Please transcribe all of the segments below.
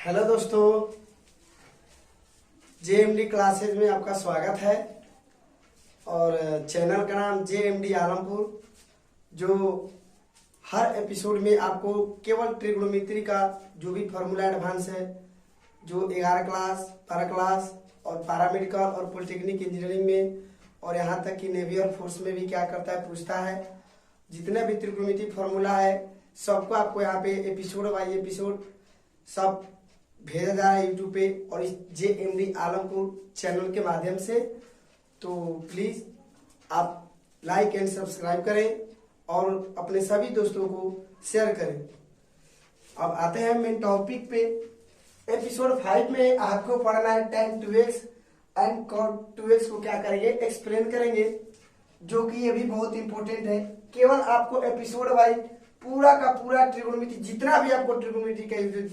Hello दोस्तों, JMD classes में आपका स्वागत है। और चैनल का नाम JMD आलमपुर, जो हर एपिसोड में आपको केवल ट्रिग्नोमेट्री का जो भी फार्मूला एडवांस है, जो 11 क्लास 12 क्लास और पैरामेडिकल और पॉलिटेक्निक इंजीनियरिंग में और यहाँ तक कि नेवी और फोर्स में भी क्या करता है, पूछता है। जितने भी ट्रिग्नोमेट्री फार्मूला है सबको आपको यहाँ पे एपिसोड बाई एपिसोड सब भेजा जा रहा है यूट्यूब पे और इस JMD आलमपुर चैनल के माध्यम से। तो प्लीज़ आप लाइक एंड सब्सक्राइब करें और अपने सभी दोस्तों को शेयर करें। अब आते हैं मेन टॉपिक पे। एपिसोड 5 में आपको पढ़ना है tan 2x and cot 2x को क्या करेंगे, एक्सप्लेन करेंगे, जो कि ये भी बहुत इंपॉर्टेंट है। केवल आपको एपिसोड वाइज पूरा का पूरा ट्रिग्नोमेट्री, जितना भी आपको ट्रिग्नोमेट्री का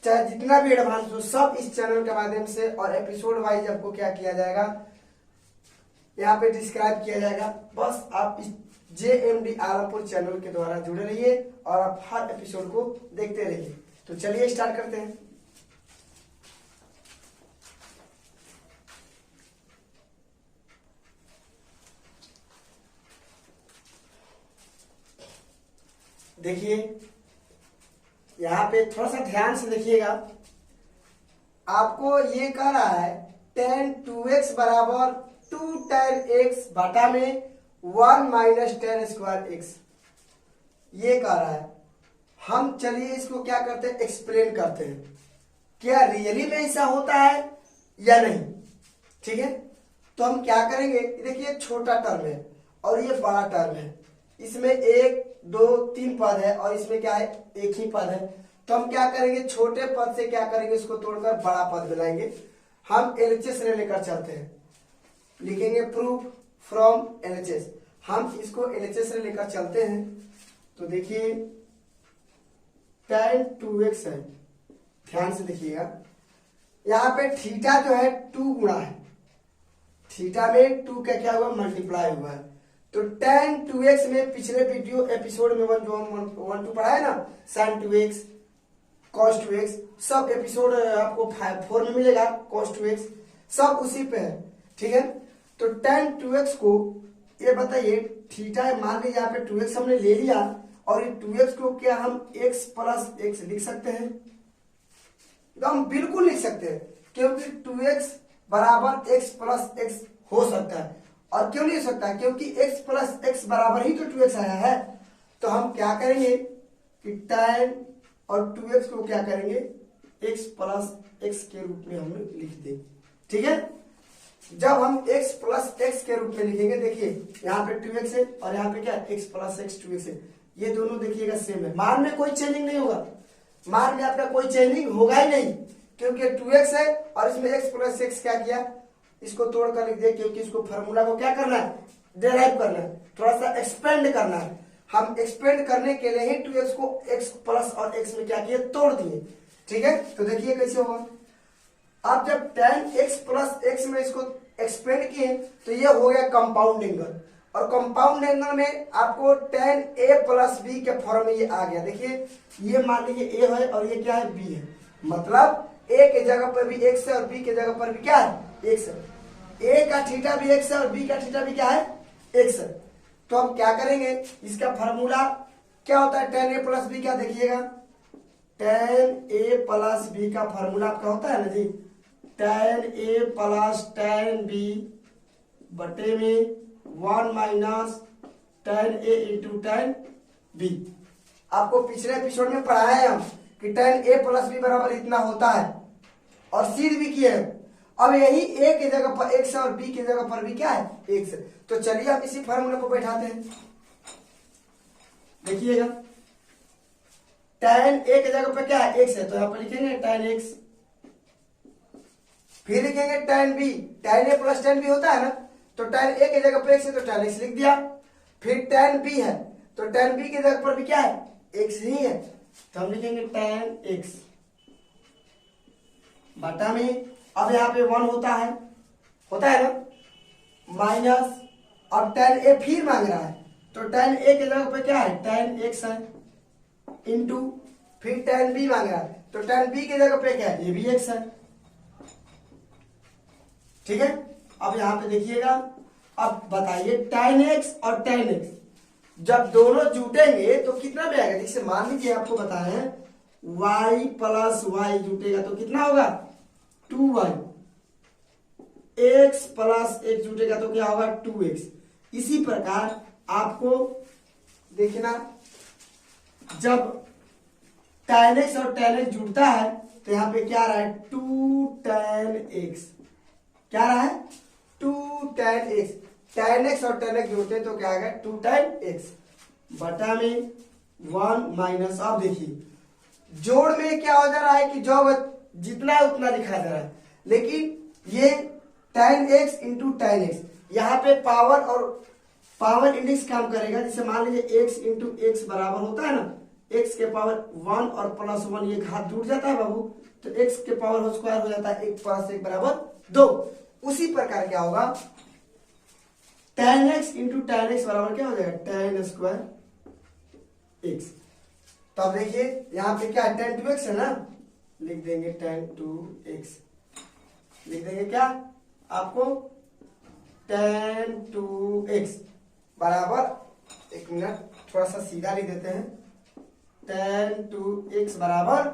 चाहे जितना भी एडवांस हो, सब इस चैनल के माध्यम से और एपिसोड वाइज आपको क्या किया जाएगा, यहाँ पे डिस्क्राइब किया जाएगा। बस आप इस JMD आलमपुर चैनल के द्वारा जुड़े रहिए और आप हर एपिसोड को देखते रहिए। तो चलिए स्टार्ट करते हैं। देखिए यहाँ पे थोड़ा सा ध्यान से देखिएगा। आपको ये कह रहा है tan 2x बराबर 2 tan x बटा में 1 माइनस tan स्क्वायर x, ये कह रहा है। हम चलिए इसको क्या करते हैं, एक्सप्लेन करते हैं, क्या रियली में ऐसा होता है या नहीं। ठीक है, तो हम क्या करेंगे, देखिए छोटा टर्म है और ये बड़ा टर्म है, इसमें 1 2 3 पद है और इसमें क्या है, एक ही पद है। तो हम क्या करेंगे, छोटे पद से क्या करेंगे, इसको तोड़कर बड़ा पद बनाएंगे। हम LHS लेकर चलते हैं, लिखेंगे प्रूफ फ्रॉम LHS। हम इसको LHS से लेकर चलते हैं। तो देखिए tan 2x है, ध्यान से देखिएगा। यहाँ पे थीटा जो है 2 गुणा है, थीटा में 2 का क्या हुआ, मल्टीप्लाई हुआ है। तो tan 2x में पिछले वीडियो एपिसोड में जो हम 1 2 पढ़ा है ना, sin 2x cos 2x, सब एपिसोड आपको 4 में मिलेगा। cos 2x सब उसी पे है। ठीक है, तो tan 2x को ये बताइए, थीटा है, मान लीजिए यहाँ पे 2x हमने ले लिया और ये 2x को क्या हम x प्लस x लिख सकते हैं, हम बिल्कुल लिख सकते हैं, क्योंकि 2x बराबर x प्लस x हो सकता है। और क्यों नहीं हो सकता है, क्योंकि x प्लस x बराबर ही तो 2x आया है। तो हम क्या करेंगे कि tan और 2x को क्या करेंगे, x प्लस x के रूप में हम लिख देंगे। ठीक है, जब हम x प्लस x के रूप में लिखेंगे, देखिए यहाँ पे 2x है और यहाँ पे क्या है, x प्लस x 2x है, ये दोनों देखिएगा सेम है। मान में कोई चेंजिंग नहीं होगा, मान में आपका कोई चेंजिंग होगा ही नहीं, क्योंकि 2x है और इसमें x प्लस x क्या किया, इसको तोड़कर लिख दिया, क्योंकि इसको फार्मूला को क्या करना है, डेराइव करना है, थोड़ा सा एक्सपेंड करना है। हम एक्सपेंड करने के लिए ही 2x को x प्लस और x में क्या किए, तोड़ दिए। ठीक है, तो देखिए कैसे होगा। आप जब tan x प्लस x में इसको एक्सपेंड किए तो ये हो गया कंपाउंड एंगल, और कंपाउंड एंगल में आपको tan a प्लस b के फॉर्म में ये आ गया। देखिए ये मान लीजिए a है और ये क्या है, b है, मतलब a के जगह पर भी x है और b के जगह पर भी क्या है, x है। a का थीटा भी x है और b का थीटा भी क्या है, x है। तो हम क्या करेंगे, इसका फार्मूला क्या होता है, tan a प्लस b, क्या देखिएगा, tan a प्लस b का फार्मूला आपका होता है ना जी, tan a plus tan b बटे में 1 minus tan a into tan b। आपको पिछले एपिसोड में पढ़ाया है हम कि tan a प्लस b बराबर इतना होता है और सिद्ध भी किए हैं। अब यही a के जगह पर x है और b के जगह पर भी क्या है, x है। तो चलिए हम इसी फार्मूले को बैठाते हैं। देखिएगा tan a के जगह पर क्या है, x है, तो यहाँ पर लिखेंगे tan x, फिर लिखेंगे tan b, tan a plus tan b होता है ना, तो tan a के जगह पर x है तो tan x लिख दिया। फिर tan b है तो tan b के जगह पर भी क्या है, x ही है, तो हम लिखेंगे tan x बटा में, अब यहाँ पे 1 होता है ना, माइनस, अब tan a फिर मांग रहा है तो tan a के जगह पे क्या है, tan x है, इंटू फिर tan b मांग रहा है, तो tan b की जगह पे क्या है, ये भी x है। ठीक है, अब यहां पे देखिएगा, अब बताइए tan x और tan x जब दोनों जुटेंगे तो कितना में आएगा। जैसे मान लीजिए आपको बताए हैं y प्लस वाई जुटेगा तो कितना होगा 2y, x प्लस x जुटेगा तो क्या होगा 2x। इसी प्रकार आपको देखना, जब tan x और tan x जुड़ता है तो यहां पे क्या आ रहा है 2 tan x, क्या रहा है 2 tan x। tan x और tan x जोड़ते हैं तो क्या आएगा 2 tan x बटा में 1 माइनस। अब देखिए जोड़ में क्या हो जा रहा है कि जो जितना है उतना दिखा जा रहा है, लेकिन ये tan x into tan x, यहाँ पे पावर और पावर इंडेक्स काम करेगा। जैसे मान लीजिए x इंटू एक्स बराबर होता है ना, x के पावर 1 और प्लस 1 ये घात जुड़ जाता है बाबू, तो x के पावर होल स्क्वायर हो जाता है 1 प्लस 1 बराबर 2। उसी प्रकार क्या होगा tan x into tan x बराबर क्या हो जाएगा tan स्क्वायर x। तो अब देखिए यहाँ पे क्या है tan 2x है ना, लिख देंगे tan 2x, लिख देंगे क्या आपको tan 2x बराबर, एक मिनट थोड़ा सा सीधा लिख देते हैं, tan 2x बराबर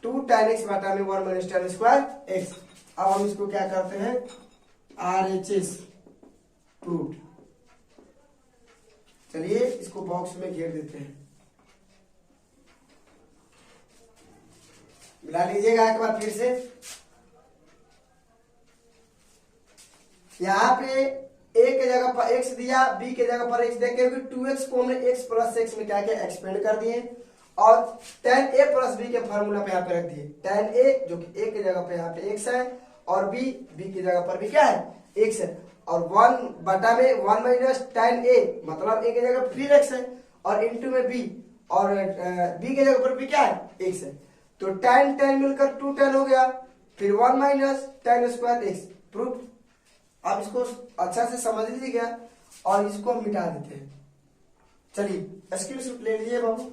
2 tan x बटा में 1 माइनस tan स्क्वायर x। अब हम इसको क्या करते हैं RHS प्रूफ। चलिए इसको बॉक्स में घेर देते हैं, मिला लीजिएगा एक बार फिर से। यहाँ पे a के जगह पर x दिया, b के जगह पर x दिया, क्योंकि 2x को हमने x प्लस x में क्या किया एक्सपेंड कर दिए, और tan a प्लस b के फॉर्मूला पे यहाँ पे रख दिए। tan a जो कि a के जगह पे यहाँ पे x है, और b की जगह पर भी क्या है x है, और 1 बटा में 1 माइनस tan a मतलब a की जगह फिर x है, और इंटू में b, और b की जगह पर भी क्या है x है, तो tan tan मिलकर 2 tan हो गया, फिर 1 minus tan square x proof. अब इसको अच्छा से समझ लीजिएगा और इसको हम मिटा देते हैं। चलिए स्क्रीनशॉट ले लीजिए बाबू।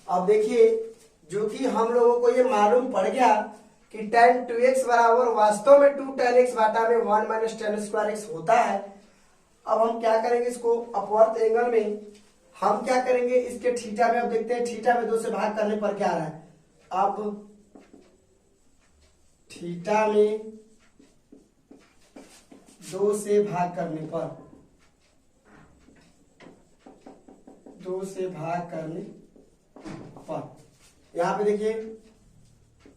अब देखिए जो कि हम लोगों को ये मालूम पड़ गया कि tan 2x बराबर वास्तव में 2 tan x बटा में 1 माइनस tan स्क्वायर x होता है। अब हम क्या करेंगे, इसको अपवर्त एंगल में हम क्या करेंगे, इसके थीटा में, अब देखते हैं थीटा में 2 से भाग करने पर क्या आ रहा है। अब थीटा में 2 से भाग करने पर, 2 से भाग करने पर यहां पे देखिए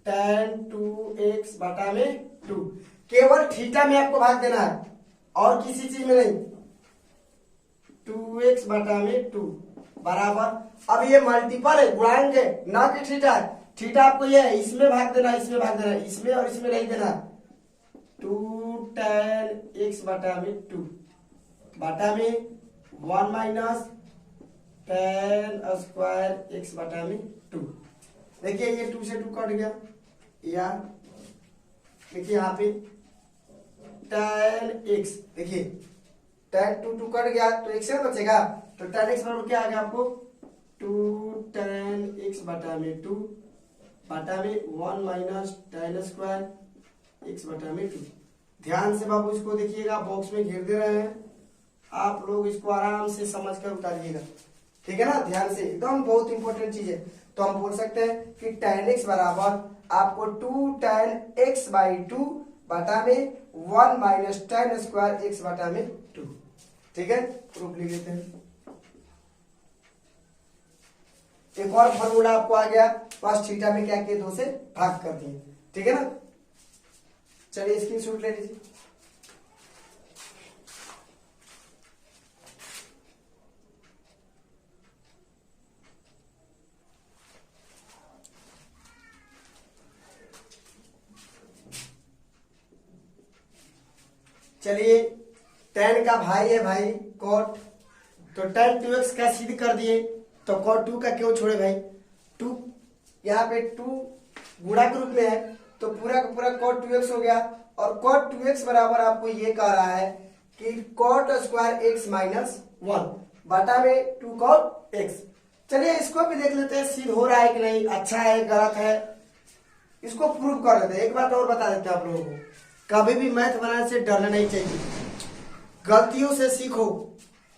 tan 2x बटा में 2, केवल थीटा में आपको भाग देना है और किसी चीज में नहीं। 2x बटा में 2 बराबर, अब ये मल्टीपल है, गुणांक है, ना कि थीटा है। थीटा आपको ये है, इसमें भाग देना, इसमें भाग देना, इसमें और इसमें नहीं देना। 2 tan x बटा में 2 बटा में 1 माइनस tan स्क्वायर x बटा में 2। देखिए ये 2 से 2 कट गया, या देखिए यहाँ पे tan x, देखिए tan 2 कट गया तो x से बचेगा, तो tan x बराबर क्या आ गया आपको 2 tan x बटा में 2 बटा में 1 माइनस tan स्क्वायर x बटा में 2। ध्यान से बाबू इसको देखिएगा, बॉक्स में घेर दे रहे हैं, आप लोग इसको आराम से समझ कर उतारिएगा, ठीक है ना, ध्यान से, एकदम बहुत इंपॉर्टेंट चीज है। तो हम बोल सकते हैं कि tan x बराबर आपको 2 tan x बाई 2 बटा में 1 माइनस tan स्क्वायर x बटा में 2, ठीक है, प्रूफ लिख लेते हैं। एक और फॉर्मूला आपको आ गया, बस थीटा में क्या किए 2 से भाग कर दिए, ठीक है ना। चलिए स्क्रीनशॉट ले लीजिए। चलिए tan का भाई है भाई cot, तो tan 2x का सिद्ध कर दिए, तो cot 2 का क्यों छोड़े भाई, 2 यहाँ पे 2 गुणा के रूप में है, तो पूरा का पूरा cot 2x हो गया। और cot 2x बराबर आपको ये कह रहा है कि cot स्क्वायर x माइनस 1 बटा में 2 cot x। चलिए इसको भी देख लेते हैं सिद्ध हो रहा है कि नहीं, अच्छा है गलत है, इसको प्रूव कर लेते हैं। एक बात और बता देते हैं आप लोगों को, कभी भी मैथ बनाने से डरना नहीं चाहिए, गलतियों से सीखो।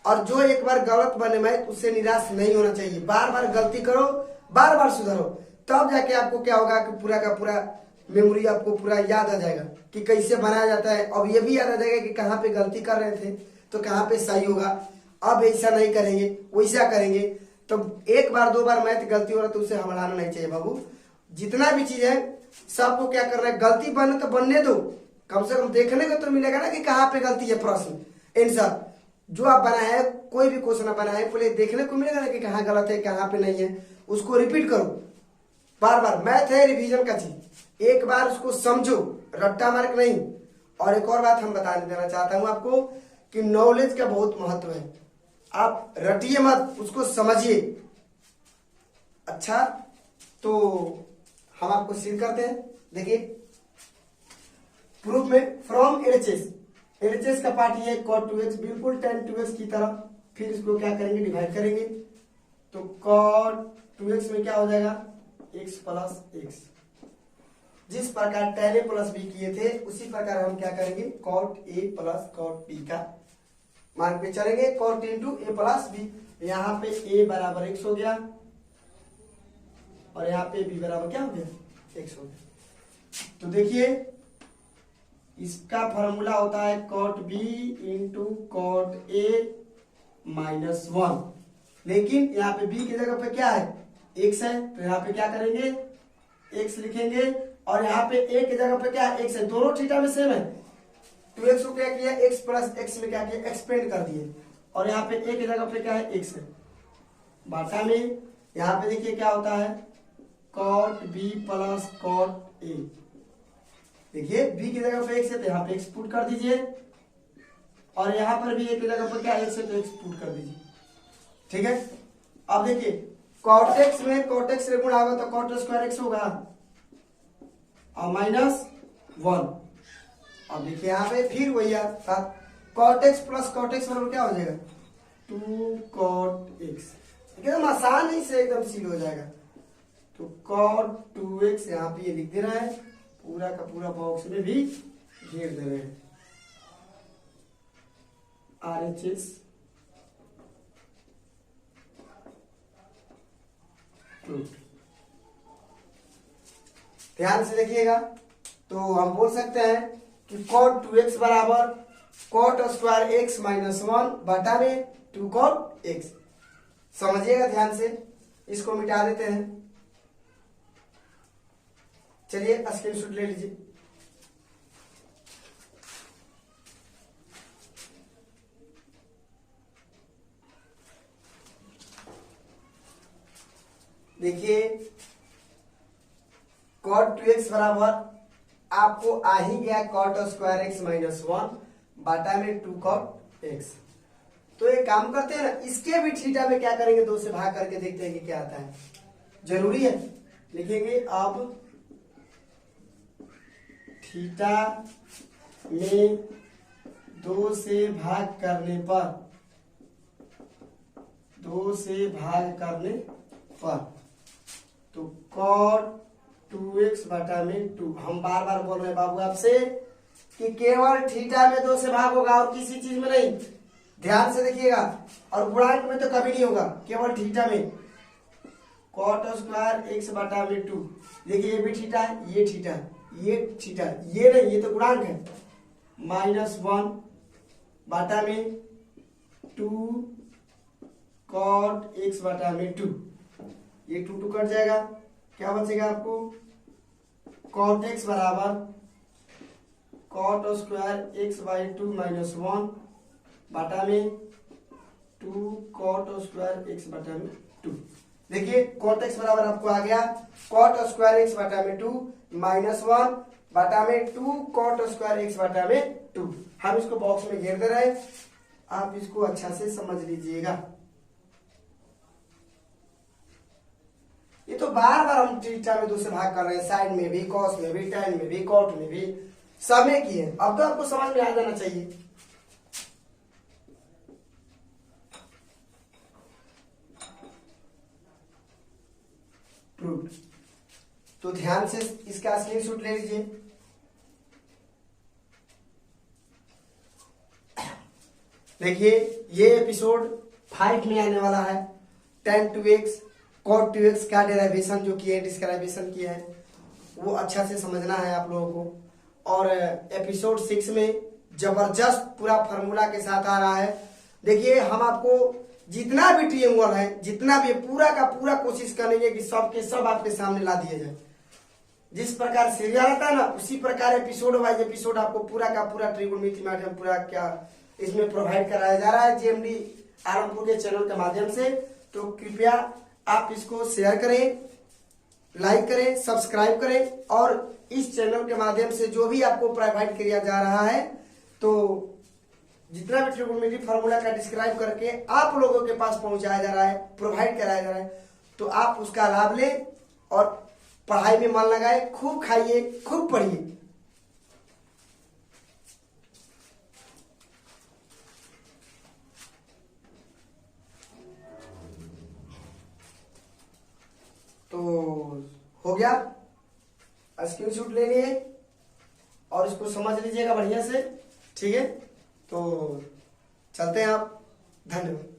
और जो एक बार गलत बने मैथ उससे निराश नहीं होना चाहिए, बार बार गलती करो, बार बार सुधरो, तब जाके आपको क्या होगा कि पूरा का पूरा मेमोरी आपको पूरा याद आ जाएगा कि कैसे बनाया जाता है। अब ये भी याद आ जाएगा कि कहाँ पे गलती कर रहे थे तो कहाँ पे सही होगा, अब ऐसा नहीं करेंगे वैसा करेंगे। तो एक बार दो बार मैथ गलती हो रहा तो उसे हमारा नहीं चाहिए बाबू। जितना भी चीज है सबको क्या करना है, गलती बने तो बनने दो, कम से कम देखने को तो मिलेगा ना कि कहाँ पे गलती है। प्रश्न आंसर जो आप बनाए हैं, कोई भी क्वेश्चन आप बनाए पहले देखने को मिलेगा ना कि कहाँ गलत है कहाँ पे नहीं है, उसको रिपीट करो बार बार। मैथ है रिवीजन का चीज, एक बार उसको समझो, रट्टा मार्क नहीं। और एक और बात हम बता देना चाहता हूं आपको कि नॉलेज का बहुत महत्व है, आप रटिए मत, उसको समझिए। अच्छा तो हम आपको सिद्ध करते हैं, देखिए प्रूफ में फ्रॉम एलएचएस का पार्ट ये cot 2x बिल्कुल tan 2x की तरह। फिर इसको क्या करेंगे, डिवाइड करेंगे, तो cot 2x में क्या हो जाएगा x प्लस x। जिस प्रकार tan a प्लस b किए थे उसी प्रकार हम क्या करेंगे cot a plus cot b का मान पे चलेंगे, cot into a plus b। यहाँ पे a बराबर x हो गया और यहाँ पे b बराबर क्या हो गया x हो गया। तो देखिए इसका फॉर्मूला होता है cot b into cot a minus 1, लेकिन यहाँ पे b की जगह पे क्या है x है, तो यहाँ पे क्या करेंगे x लिखेंगे। और यहाँ पे a की जगह पे क्या है x है, दोनों थीटा में सेम है। 2x को क्या किया x प्लस x में क्या किया एक्सपेंड कर दिए, और यहाँ पे a की जगह पे क्या है x है बाटा में। यहाँ पे देखिए क्या होता है cot b plus cot a, देखिए b की जगह पे x है तो यहाँ पे x पुट कर दीजिए, और यहाँ पर भी a की जगह पर क्या x है तो x पुट कर दीजिए, ठीक है। अब देखिए cot x में cot x से गुणा होगा तो cot स्क्वायर x होगा और माइनस 1। अब देखिए यहाँ पे फिर वही था cot x plus cot x बराबर क्या हो जाएगा 2 cot x, एकदम आसान ही से एकदम सील हो जाएगा। तो cot 2x यहाँ पे ये लिख दे रहा है, पूरा का पूरा बॉक्स में भी घेर दे रहे हैं RHS ध्यान से देखिएगा। तो हम बोल सकते हैं कि cot 2x बराबर cot स्क्वायर x माइनस 1 बटा में 2 cot x। समझिएगा ध्यान से, इसको मिटा देते हैं। चलिए स्क्रीनशॉट ले लीजिए। देखिए cot 2x बराबर आपको आ ही गया cot स्क्वायर x माइनस 1 बाटा में 2 cot x। तो एक काम करते हैं ना, इसके भी थीटा में क्या करेंगे 2 से भाग करके देखते हैं कि क्या आता है, जरूरी है। लिखेंगे अब थीटा में 2 से भाग करने पर, 2 से भाग करने पर तो cot 2x बटा में 2। हम बार बार बोल रहे हैं बाबू आपसे कि केवल थीटा में 2 से भाग होगा और किसी चीज में नहीं, ध्यान से देखिएगा। और गुणांक में तो कभी नहीं होगा, केवल थीटा में cot स्क्वायर x बटा में 2। देखिए ये भी थीटा है, ये थीटा, ये थीटा, ये नहीं, ये तो गुणांक है माइनस 1 बटा में 2 cot x बटा में 2। ये 2 कट जाएगा, क्या बचेगा आपको cot x बराबर cot square x by 2 minus 1 बटा में 2 cot स्क्वायर x बटा में 2। देखिए cot x बराबर आपको आ गया cot स्क्वायर x बटा में 2 माइनस 1 बटा में 2 cot स्क्वायर x बटा में 2। हम इसको बॉक्स में घेर दे रहे हैं, आप इसको अच्छा से समझ लीजिएगा। ये तो बार बार हम थीटा में 2 से भाग कर रहे हैं, साइन में भी, कॉस में भी, टेन में भी, कॉट में भी, सब में किए। अब तो आपको समझ में आ जाना चाहिए। प्रूव्ड। तो ध्यान से इसका स्क्रीनशॉट ले लीजिए। देखिए ये एपिसोड 5 में आने वाला है। tan 2x cot 2x का डेरिवेशन जो किए, डिस्क्राइबेशन किया है, वो अच्छा से समझना है आप लोगों को। और एपिसोड 6 में जबरदस्त पूरा फार्मूला के साथ आ रहा है। देखिए हम आपको जितना भी ट्रिएंगल है, जितना भी पूरा का पूरा कोशिश करेंगे कि सब के सब आपके सामने ला दिए जाए। जिस प्रकार सीरियल आता है ना, उसी प्रकार एपिसोड वाइज एपिसोड आपको पूरा का पूरा ट्रिगोनोमेट्री माध्यम पूरा क्या इसमें प्रोवाइड कराया जा रहा है जीएमडी आरंभपुर के चैनल के माध्यम से। तो कृपया आप इसको शेयर करें, लाइक करें, सब्सक्राइब करें, और इस चैनल के माध्यम से जो भी आपको प्रोवाइड किया जा रहा है, तो जितना भी ट्रिगोनोमेट्री फार्मूला का डिस्क्राइब करके आप लोगों के पास पहुंचाया जा रहा है, प्रोवाइड कराया जा रहा है, तो आप उसका लाभ लें और पढ़ाई में मन लगाए, खूब खाइए, खूब पढ़िए। तो हो गया, स्क्रीनशॉट ले लिए और इसको समझ लीजिएगा बढ़िया से, ठीक है। तो चलते हैं आप, धन्यवाद।